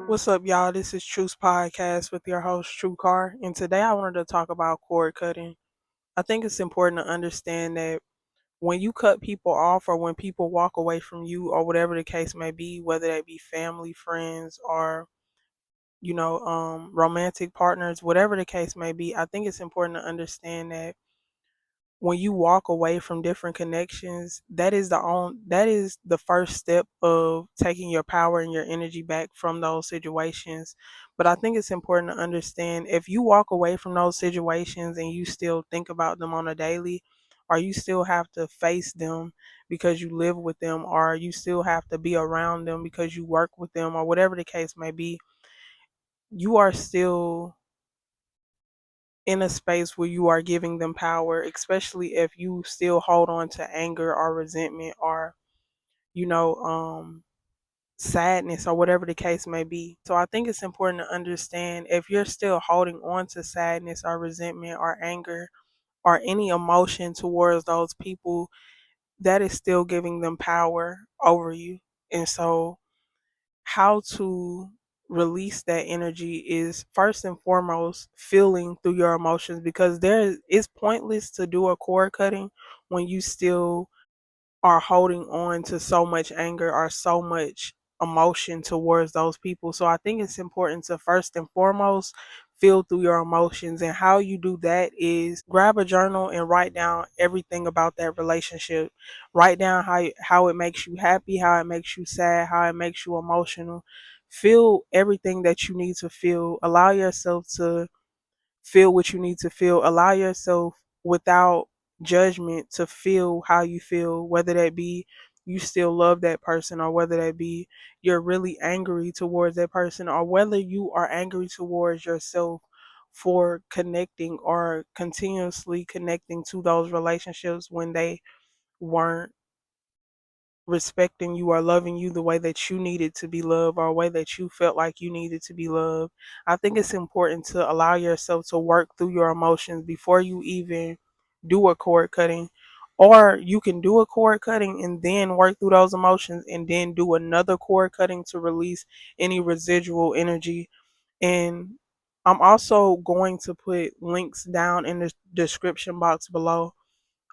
What's up, y'all? This is Truth Podcast with your host, True Car. And today I wanted to talk about cord cutting. I think it's important to understand that when you cut people off or when people walk away from you or whatever the case may be, whether that be family, friends, or, romantic partners, whatever the case may be, I think it's important to understand that when you walk away from different connections, that is the first step of taking your power and your energy back from those situations. But I think it's important to understand if you walk away from those situations and you still think about them on a daily, or you still have to face them because you live with them, or you still have to be around them because you work with them, or whatever the case may be, you are still in a space where you are giving them power, especially if you still hold on to anger or resentment or, you know, sadness or whatever the case may be. So I think it's important to understand if you're still holding on to sadness or resentment or anger or any emotion towards those people, that is still giving them power over you. And so how to release that energy is first and foremost feeling through your emotions, because it's pointless to do a cord cutting when you still are holding on to so much anger or so much emotion towards those people. So I think it's important to first and foremost feel through your emotions. And how you do that is grab a journal and write down everything about that relationship. Write down how it makes you happy, how it makes you sad, how it makes you emotional. Feel everything that you need to feel. Allow yourself to feel what you need to feel. Allow yourself without judgment to feel how you feel, whether that be you still love that person, or whether that be you're really angry towards that person, or whether you are angry towards yourself for connecting or continuously connecting to those relationships when they weren't respecting you or loving you the way that you needed to be loved, or a way that you felt like you needed to be loved. I think it's important to allow yourself to work through your emotions before you even do a cord cutting. Or you can do a cord cutting and then work through those emotions and then do another cord cutting to release any residual energy. And I'm also going to put links down in the description box below,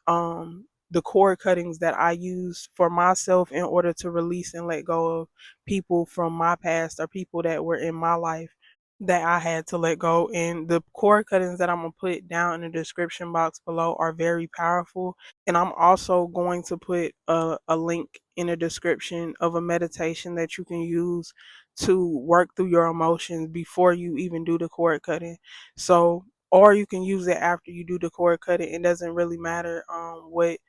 the cord cuttings that I use for myself in order to release and let go of people from my past or people that were in my life that I had to let go. And the cord cuttings that I'm gonna put down in the description box below are very powerful. And I'm also going to put a link in the description of a meditation that you can use to work through your emotions before you even do the cord cutting. So, or you can use it after you do the cord cutting. It doesn't really matter what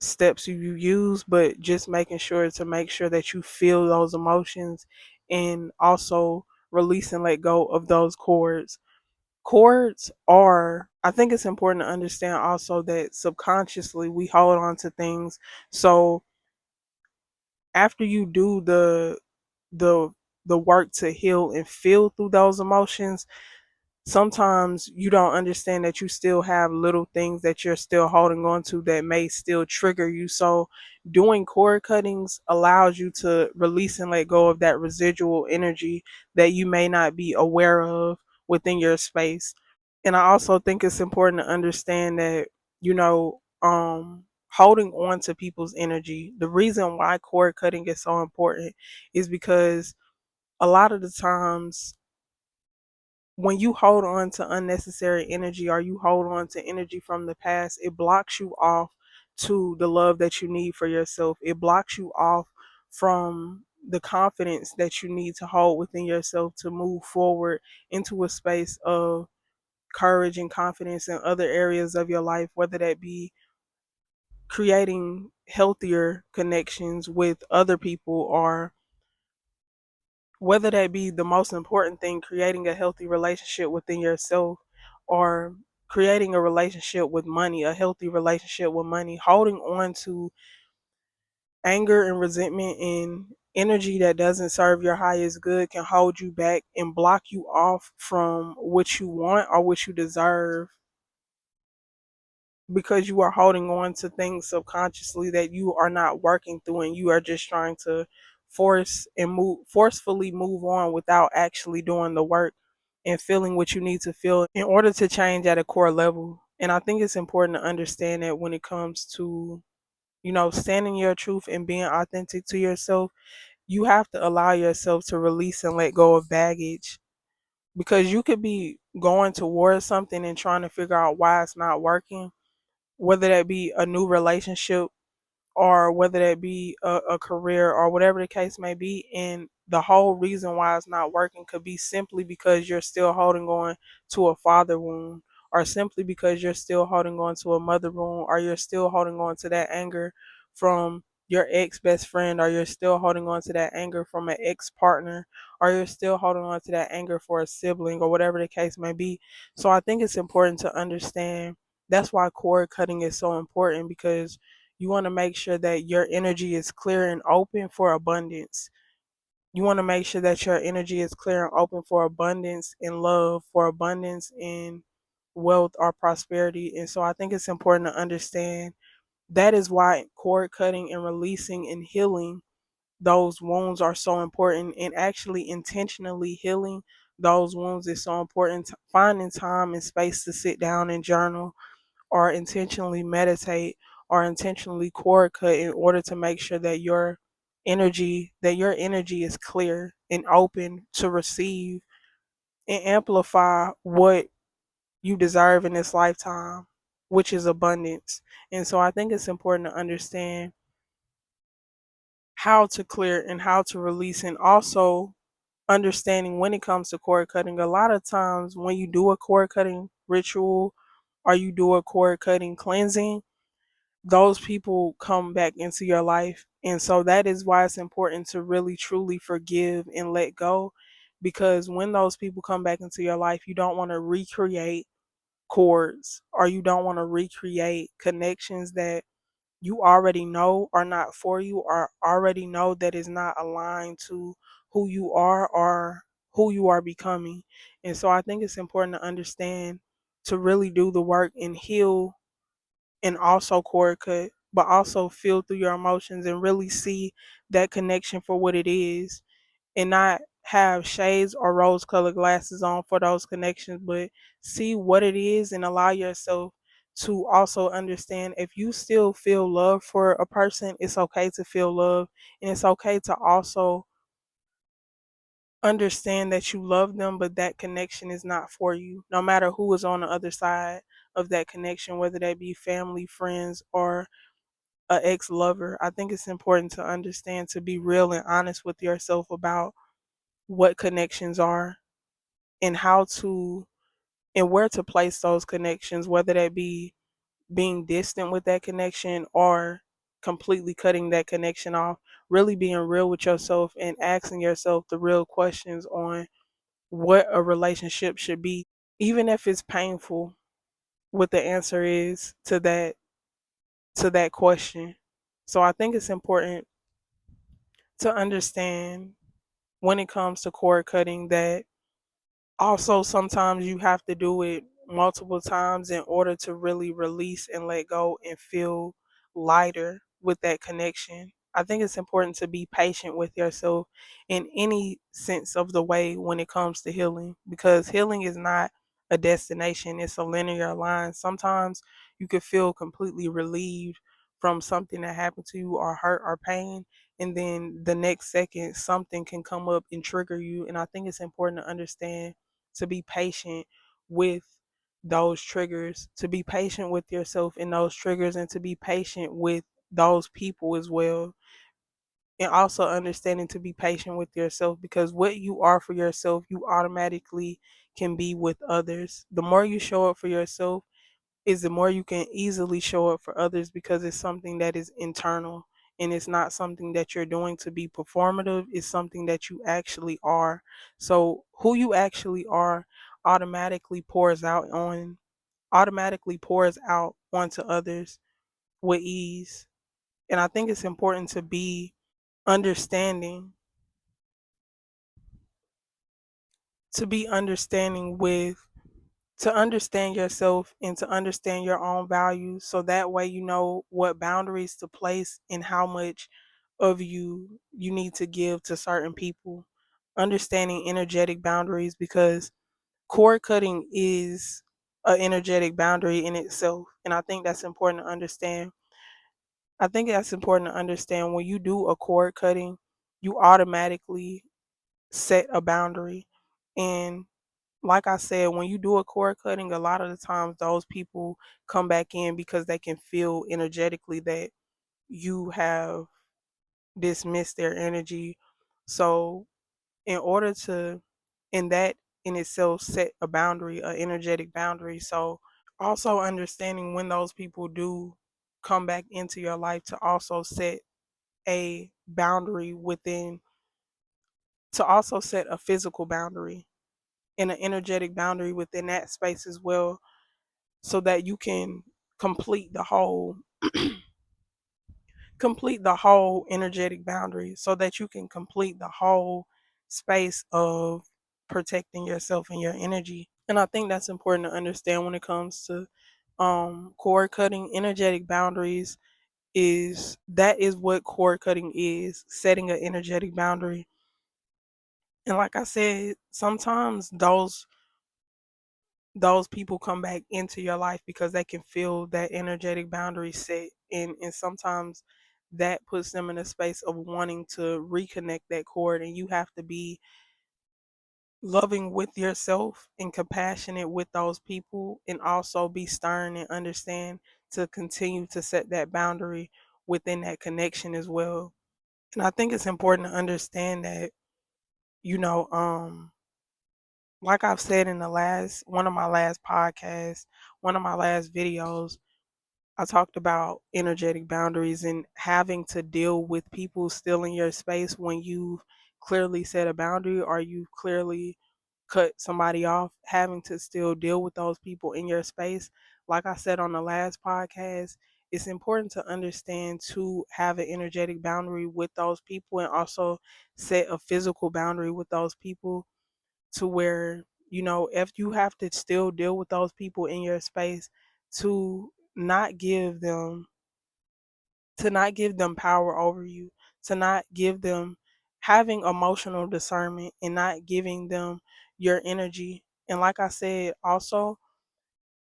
steps you use, but just making sure to make sure that you feel those emotions and also release and let go of those cords. Cords are, I think it's important to understand also that subconsciously we hold on to things. So after you do the the work to heal and feel through those emotions, sometimes you don't understand that you still have little things that you're still holding on to that may still trigger you. So doing cord cuttings allows you to release and let go of that residual energy that you may not be aware of within your space. And I also think it's important to understand that, holding on to people's energy, the reason why cord cutting is so important is because a lot of the times when you hold on to unnecessary energy or you hold on to energy from the past, it blocks you off to the love that you need for yourself. It blocks you off from the confidence that you need to hold within yourself to move forward into a space of courage and confidence in other areas of your life, whether that be creating healthier connections with other people, or whether that be the most important thing, creating a healthy relationship within yourself, or creating a relationship with money, a healthy relationship with money. Holding on to anger and resentment and energy that doesn't serve your highest good can hold you back and block you off from what you want or what you deserve, because you are holding on to things subconsciously that you are not working through, and you are just trying to forcefully move on without actually doing the work and feeling what you need to feel in order to change at a core level. And I think it's important to understand that when it comes to, standing your truth and being authentic to yourself, you have to allow yourself to release and let go of baggage, because you could be going towards something and trying to figure out why it's not working, whether that be a new relationship or whether that be a career or whatever the case may be. And the whole reason why it's not working could be simply because you're still holding on to a father wound, or simply because you're still holding on to a mother wound, or you're still holding on to that anger from your ex best friend, or you're still holding on to that anger from an ex partner, or you're still holding on to that anger for a sibling, or whatever the case may be. So I think it's important to understand that's why cord cutting is so important, because you want to make sure that your energy is clear and open for abundance. You want to make sure that your energy is clear and open for abundance in love, for abundance in wealth or prosperity. And so I think it's important to understand that is why cord cutting and releasing and healing those wounds are so important, and actually intentionally healing those wounds is so important. Finding time and space to sit down and journal, or intentionally meditate, or intentionally cord cut in order to make sure that your energy is clear and open to receive and amplify what you deserve in this lifetime, which is abundance. And so I think it's important to understand how to clear and how to release, and also understanding when it comes to cord cutting. A lot of times when you do a cord cutting ritual or you do a cord cutting cleansing, those people come back into your life. And so that is why it's important to really truly forgive and let go, because when those people come back into your life, you don't want to recreate cords, or you don't want to recreate connections that you already know are not for you, or already know that is not aligned to who you are or who you are becoming. And so I think it's important to understand, to really do the work and heal, and also cord cut, but also feel through your emotions and really see that connection for what it is, and not have shades or rose colored glasses on for those connections, but see what it is and allow yourself to also understand, if you still feel love for a person, it's okay to feel love, and it's okay to also understand that you love them, but that connection is not for you, no matter who is on the other side of that connection, whether that be family, friends, or a ex lover. I think it's important to understand, to be real and honest with yourself about what connections are, and how to and where to place those connections, whether that be being distant with that connection or completely cutting that connection off. Really being real with yourself and asking yourself the real questions on what a relationship should be, even if it's painful, what the answer is to that question. So I think it's important to understand when it comes to cord cutting that also sometimes you have to do it multiple times in order to really release and let go and feel lighter with that connection. I think it's important to be patient with yourself in any sense of the way when it comes to healing, because healing is not a destination, it's a linear line. Sometimes you could feel completely relieved from something that happened to you, or hurt or pain, and then the next second something can come up and trigger you. And I think it's important to understand, to be patient with those triggers, to be patient with yourself in those triggers, and to be patient with those people as well. And also understanding to be patient with yourself, because what you are for yourself, you automatically can be with others. The more you show up for yourself, is the more you can easily show up for others, because it's something that is internal, and it's not something that you're doing to be performative. It's something that you actually are. So who you actually are automatically pours out on automatically pours out onto others with ease. And I think it's important understanding to be understanding with to understand yourself and to understand your own values, so that way you know what boundaries to place and how much of you need to give to certain people. Understanding energetic boundaries, because cord cutting is an energetic boundary in itself. And I think that's important to understand. I think that's important to understand when you do a cord cutting, you automatically set a boundary. And like I said, when you do a cord cutting, a lot of the times those people come back in because they can feel energetically that you have dismissed their energy. So, in order to, in that in itself, set a boundary, an energetic boundary. So, also understanding when those people do come back into your life, to also set a boundary within, to also set a physical boundary and an energetic boundary within that space as well, so that you can complete the whole complete the whole energetic boundary, so that you can complete the whole space of protecting yourself and your energy. And I think that's important to understand when it comes to cord cutting. Energetic boundaries is, that is what cord cutting is, setting an energetic boundary. And like I said, sometimes those people come back into your life because they can feel that energetic boundary set, and sometimes that puts them in a space of wanting to reconnect that cord. And you have to be loving with yourself and compassionate with those people, and also be stern and understand to continue to set that boundary within that connection as well. And I think it's important to understand that, you know, like I've said in the last one of my last podcasts, one of my last videos, I talked about energetic boundaries and having to deal with people still in your space when you've clearly set a boundary, or you've clearly cut somebody off, having to still deal with those people in your space. Like I said on the last podcast, it's important to understand to have an energetic boundary with those people, and also set a physical boundary with those people, to where, if you have to still deal with those people in your space, to not give them power over you, to not give them, having emotional discernment and not giving them your energy. And like I said, also,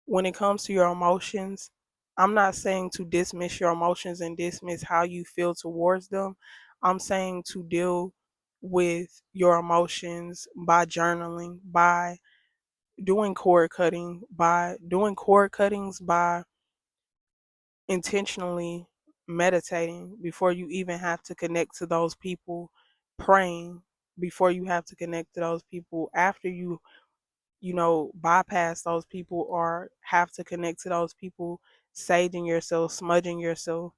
when it comes to your emotions, I'm not saying to dismiss your emotions and dismiss how you feel towards them. I'm saying to deal with your emotions by journaling, by doing cord cuttings, by intentionally meditating before you even have to connect to those people, praying before you have to connect to those people, after bypass those people or have to connect to those people, saging yourself, smudging yourself,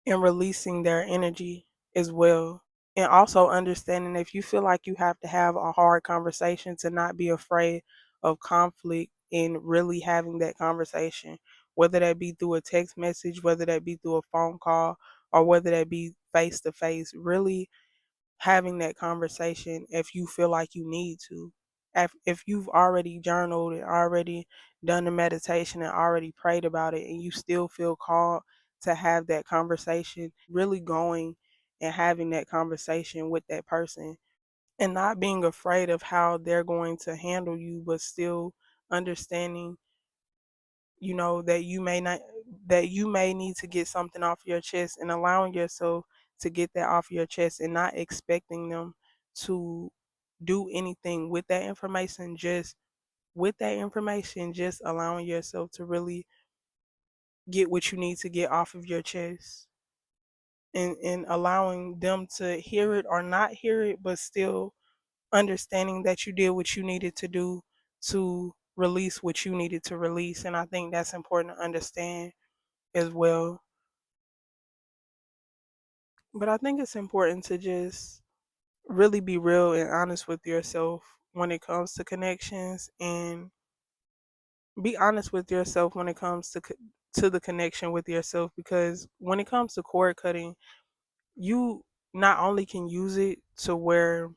and releasing their energy as well. And also understanding, if you feel like you have to have a hard conversation, to not be afraid of conflict and really having that conversation, whether that be through a text message, whether that be through a phone call, or whether that be face to face, really having that conversation if you feel like you need to. If you've already journaled and already done the meditation and already prayed about it, and you still feel called to have that conversation, really going and having that conversation with that person, and not being afraid of how they're going to handle you, but still understanding, that you may need to get something off your chest, and allowing yourself to get that off your chest, and not expecting them to do anything with that information. Just with that information, just allowing yourself to really get what you need to get off of your chest, and allowing them to hear it or not hear it, but still understanding that you did what you needed to do to release what you needed to release. And I think that's important to understand as well. But I think it's important to just really be real and honest with yourself when it comes to connections, and be honest with yourself when it comes to the connection with yourself, because when it comes to cord cutting, you not only can use it to where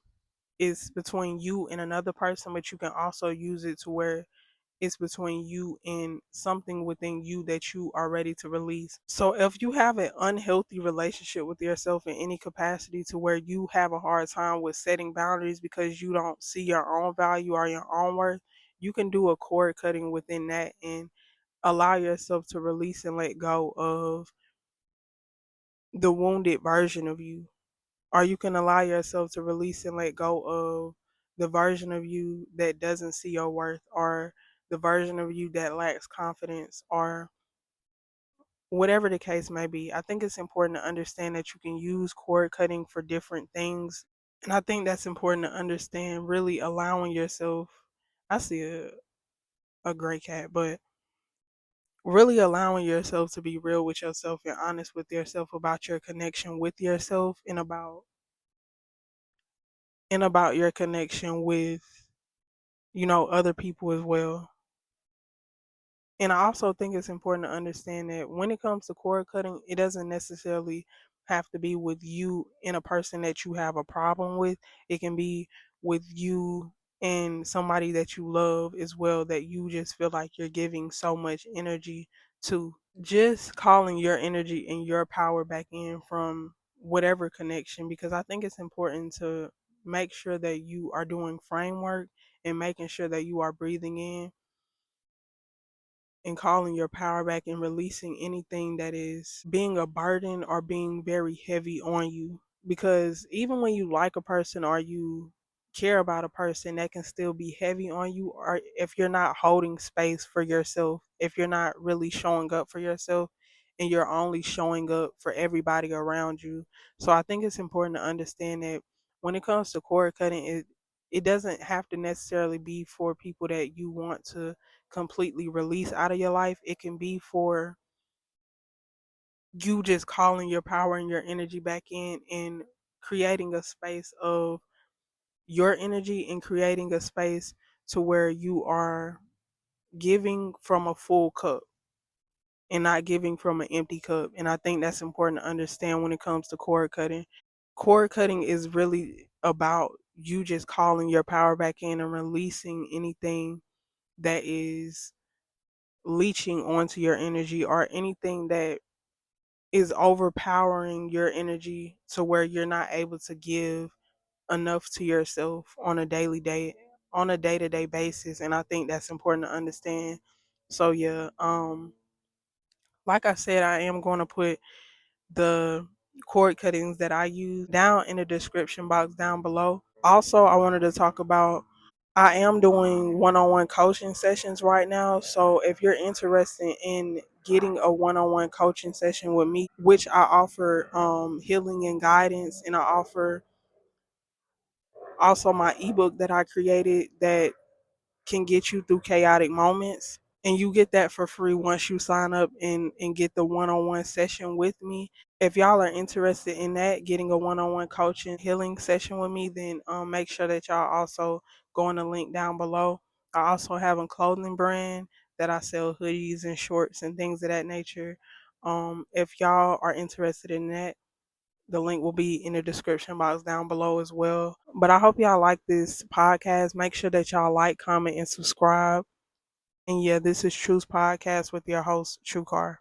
it's between you and another person, but you can also use it to where It's between you and something within you that you are ready to release. So if you have an unhealthy relationship with yourself in any capacity to where you have a hard time with setting boundaries because you don't see your own value or your own worth, you can do a cord cutting within that and allow yourself to release and let go of the wounded version of you. Or you can allow yourself to release and let go of the version of you that doesn't see your worth, or the version of you that lacks confidence, or whatever the case may be. I think it's important to understand that you can use cord cutting for different things. And I think that's important to understand, really allowing yourself. I see a gray cat, but really allowing yourself to be real with yourself and honest with yourself about your connection with yourself, and about your connection with, other people as well. And I also think it's important to understand that when it comes to cord cutting, it doesn't necessarily have to be with you and a person that you have a problem with. It can be with you and somebody that you love as well, that you just feel like you're giving so much energy to. Just calling your energy and your power back in from whatever connection, because I think it's important to make sure that you are doing framework and making sure that you are breathing in and calling your power back and releasing anything that is being a burden or being very heavy on you. Because even when you like a person or you care about a person, that can still be heavy on you, or if you're not holding space for yourself, if you're not really showing up for yourself and you're only showing up for everybody around you. So I think it's important to understand that when it comes to cord cutting, it doesn't have to necessarily be for people that you want to completely release out of your life. It can be for you just calling your power and your energy back in and creating a space of your energy and creating a space to where you are giving from a full cup and not giving from an empty cup. And I think that's important to understand when it comes to cord cutting. Cord cutting is really about you just calling your power back in and releasing anything that is leeching onto your energy, or anything that is overpowering your energy to where you're not able to give enough to yourself on a day-to-day basis. And I think that's important to understand. So yeah, like I said, I am going to put the cord cuttings that I use down in the description box down below. Also, I wanted to talk about, I am doing one-on-one coaching sessions right now. So if you're interested in getting a one-on-one coaching session with me, which I offer healing and guidance, and I offer also my ebook that I created that can get you through chaotic moments. And you get that for free once you sign up and get the one-on-one session with me. If y'all are interested in that, getting a one-on-one coaching healing session with me, then make sure that y'all also go on the link down below. I also have a clothing brand that I sell hoodies and shorts and things of that nature. If y'all are interested in that, the link will be in the description box down below as well. But I hope y'all like this podcast. Make sure that y'all like, comment, and subscribe. And yeah, this is Truth Podcast with your host, True Car.